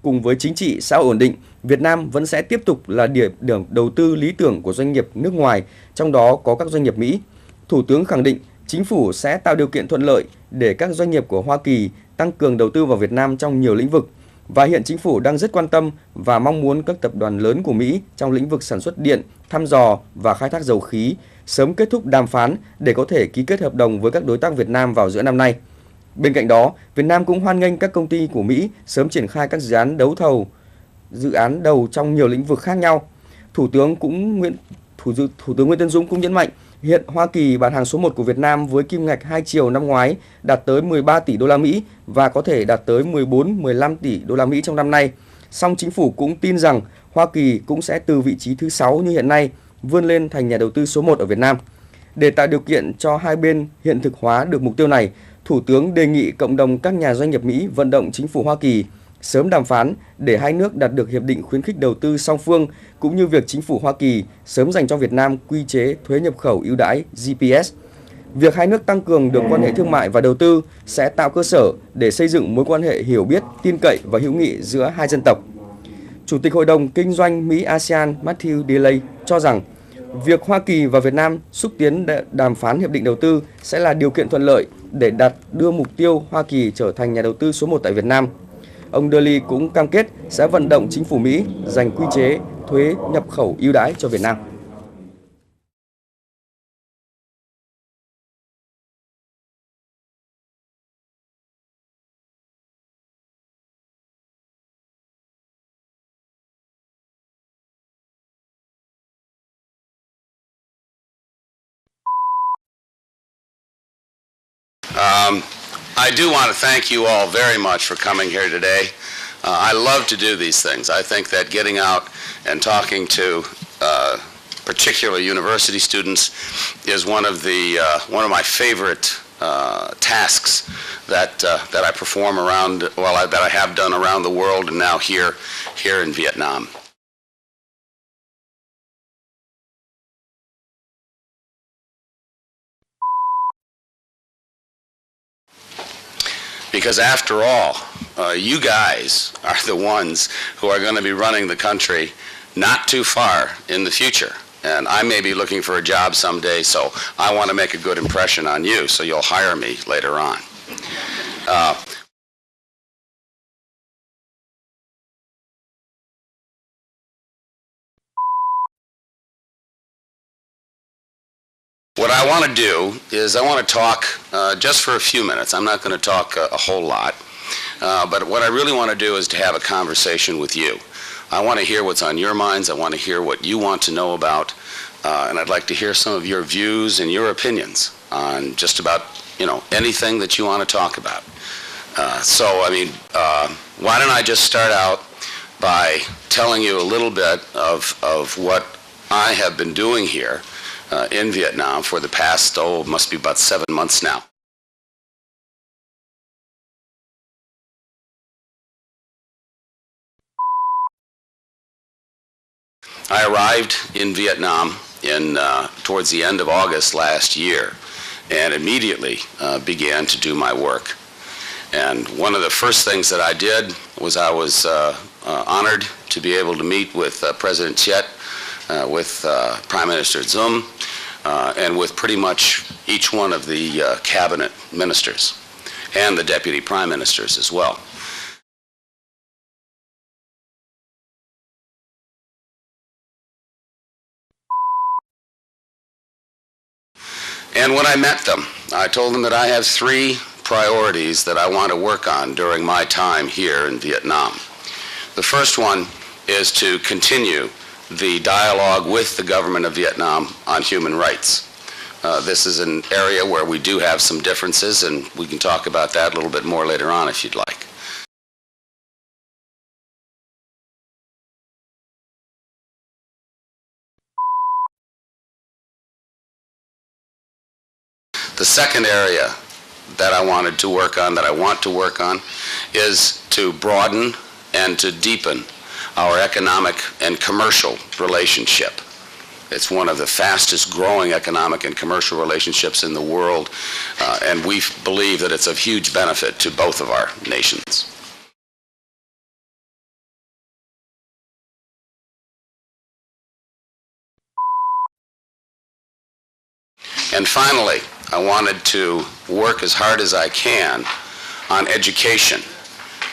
cùng với chính trị xã hội ổn định, Việt Nam vẫn sẽ tiếp tục là điểm đầu tư lý tưởng của doanh nghiệp nước ngoài, trong đó có các doanh nghiệp Mỹ. Thủ tướng khẳng định chính phủ sẽ tạo điều kiện thuận lợi để các doanh nghiệp của Hoa Kỳ tăng cường đầu tư vào Việt Nam trong nhiều lĩnh vực. Và hiện chính phủ đang rất quan tâm và mong muốn các tập đoàn lớn của Mỹ trong lĩnh vực sản xuất điện, thăm dò và khai thác dầu khí sớm kết thúc đàm phán để có thể ký kết hợp đồng với các đối tác Việt Nam vào giữa năm nay. Bên cạnh đó, Việt Nam cũng hoan nghênh các công ty của Mỹ sớm triển khai các dự án đầu trong nhiều lĩnh vực khác nhau. Thủ tướng Nguyễn Tấn Dũng cũng nhấn mạnh, hiện Hoa Kỳ bán hàng số 1 của Việt Nam với kim ngạch hai chiều năm ngoái đạt tới 13 tỷ đô la Mỹ và có thể đạt tới 14-15 tỷ đô la Mỹ trong năm nay. Song chính phủ cũng tin rằng Hoa Kỳ cũng sẽ từ vị trí thứ 6 như hiện nay vươn lên thành nhà đầu tư số 1 ở Việt Nam. Để tạo điều kiện cho hai bên hiện thực hóa được mục tiêu này, Thủ tướng đề nghị cộng đồng các nhà doanh nghiệp Mỹ vận động chính phủ Hoa Kỳ sớm đàm phán để hai nước đạt được hiệp định khuyến khích đầu tư song phương, cũng như việc chính phủ Hoa Kỳ sớm dành cho Việt Nam quy chế thuế nhập khẩu ưu đãi GPS. Việc hai nước tăng cường được quan hệ thương mại và đầu tư sẽ tạo cơ sở để xây dựng mối quan hệ hiểu biết, tin cậy và hữu nghị giữa hai dân tộc. Chủ tịch Hội đồng Kinh doanh Mỹ-ASEAN Matthew Delay cho rằng, việc Hoa Kỳ và Việt Nam xúc tiến đàm phán hiệp định đầu tư sẽ là điều kiện thuận lợi để đưa mục tiêu Hoa Kỳ trở thành nhà đầu tư số 1 tại Việt Nam. Ông Delay cũng cam kết sẽ vận động chính phủ Mỹ dành quy chế thuế nhập khẩu ưu đãi cho Việt Nam. I do want to thank you all very much for coming here today. I love to do these things. I think that getting out and talking to particularly university students is one of my favorite tasks that I perform that I have done around the world and now here in Vietnam. Because after all, you guys are the ones who are going to be running the country not too far in the future. And I may be looking for a job someday, so I want to make a good impression on you, so you'll hire me later on. What I want to do is I want to talk just for a few minutes. I'm not going to talk a whole lot, but what I really want to do is to have a conversation with you. I want to hear what's on your minds. I want to hear what you want to know about, and I'd like to hear some of your views and your opinions on just about anything that you want to talk about. Why don't I just start out by telling you a little bit of what I have been doing here in Vietnam for the past, must be about 7 months now. I arrived in Vietnam towards the end of August last year and immediately began to do my work. And one of the first things that I did was I was honored to be able to meet with President Chiet, with Prime Minister Zum, and with pretty much each one of the cabinet ministers and the deputy prime ministers as well. And when I met them, I told them that I have 3 priorities that I want to work on during my time here in Vietnam. The first one is to continue the dialogue with the government of Vietnam on human rights. This is an area where we do have some differences, and we can talk about that a little bit more later on if you'd like. The second area that I want to work on, is to broaden and to deepen our economic and commercial relationship. It's one of the fastest growing economic and commercial relationships in the world, and we believe that it's of huge benefit to both of our nations. And finally, I wanted to work as hard as I can on education,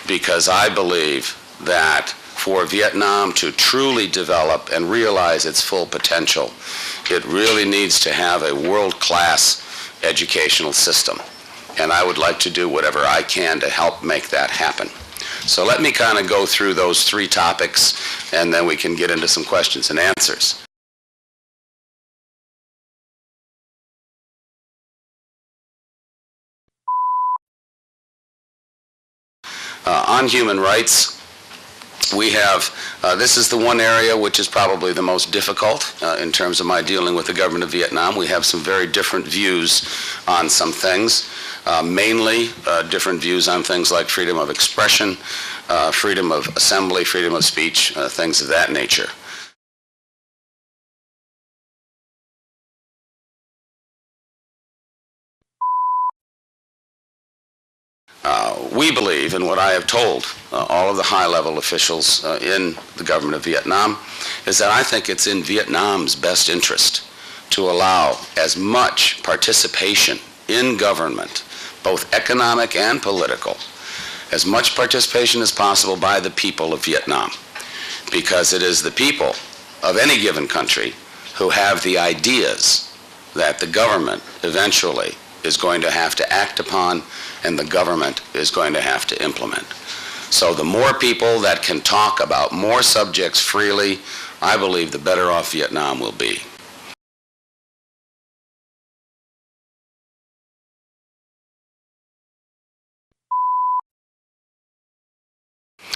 because I believe that for Vietnam to truly develop and realize its full potential, it really needs to have a world-class educational system. And I would like to do whatever I can to help make that happen. So let me kind of go through those three topics, and then we can get into some questions and answers. On human rights, we have, this is the one area which is probably the most difficult in terms of my dealing with the government of Vietnam. We have some very different views on some things, mainly different views on things like freedom of expression, freedom of assembly, freedom of speech, things of that nature. We believe, and what I have told all of the high-level officials in the government of Vietnam, is that I think it's in Vietnam's best interest to allow as much participation in government, both economic and political, as much participation as possible by the people of Vietnam, because it is the people of any given country who have the ideas that the government eventually is going to have to act upon and the government is going to have to implement. So the more people that can talk about more subjects freely, I believe the better off Vietnam will be.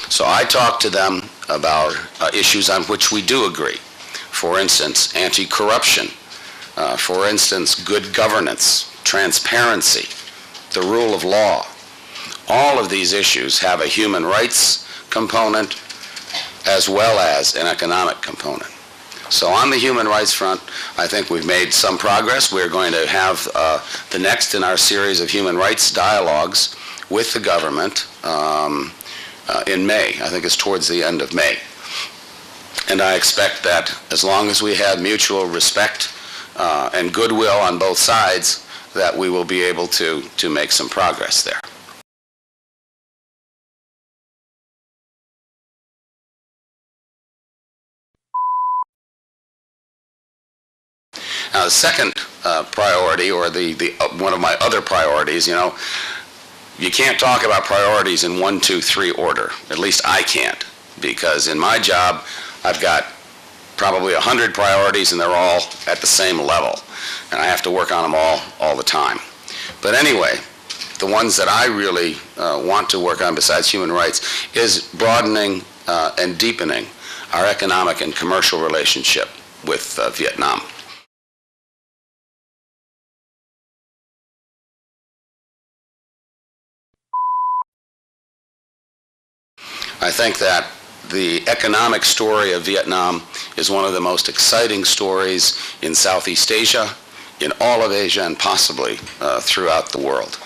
So I talk to them about issues on which we do agree. For instance, anti-corruption. For instance, good governance, transparency, the rule of law. All of these issues have a human rights component as well as an economic component. So on the human rights front, I think we've made some progress. We're going to have the next in our series of human rights dialogues with the government in May. I think it's towards the end of May. And I expect that as long as we have mutual respect and goodwill on both sides, that we will be able to make some progress there. Now, the second priority, or one of my other priorities, you know, you can't talk about priorities in 1, 2, 3 order. At least I can't, because in my job, I've got probably 100 priorities and they're all at the same level. And I have to work on them all the time. But anyway, the ones that I really want to work on besides human rights is broadening and deepening our economic and commercial relationship with Vietnam. I think that the economic story of Vietnam is one of the most exciting stories in Southeast Asia, in all of Asia, and possibly throughout the world.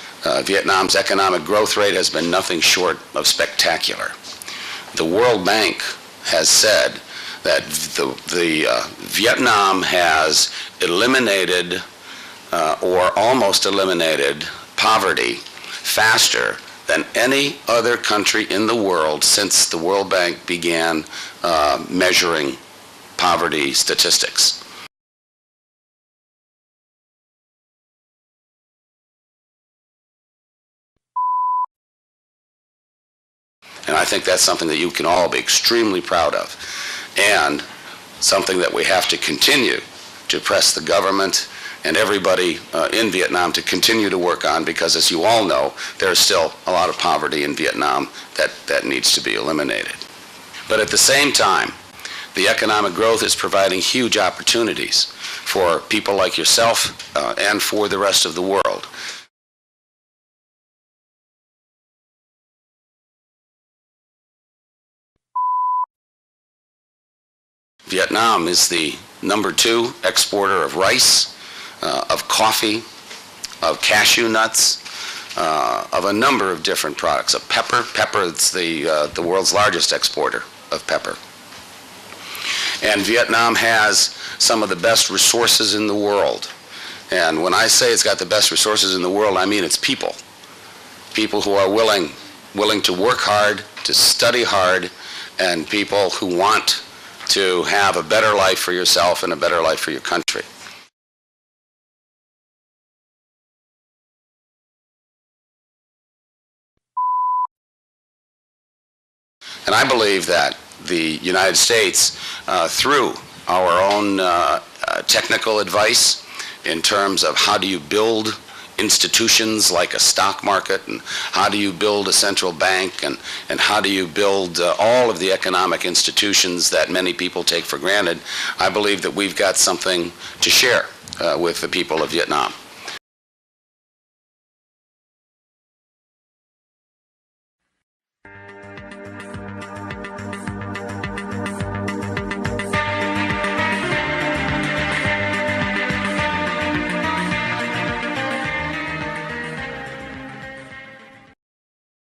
Vietnam's economic growth rate has been nothing short of spectacular. The World Bank has said that Vietnam has eliminated or almost eliminated poverty faster than any other country in the world since the World Bank began measuring poverty statistics. And I think that's something that you can all be extremely proud of, and something that we have to continue to press the government and everybody in Vietnam to continue to work on, because as you all know, there's still a lot of poverty in Vietnam that needs to be eliminated. But at the same time, the economic growth is providing huge opportunities for people like yourself and for the rest of the world. Vietnam is the #2 exporter of rice, of coffee, of cashew nuts, of a number of different products, of pepper. Pepper is the world's largest exporter of pepper. And Vietnam has some of the best resources in the world And when I say it's got the best resources in the world, I mean it's people. People who are willing to work hard, to study hard, and people who want to have a better life for yourself and a better life for your country. And I believe that the United States, through our own technical advice in terms of how do you build institutions like a stock market, and how do you build a central bank, and how do you build all of the economic institutions that many people take for granted, I believe that we've got something to share with the people of Vietnam.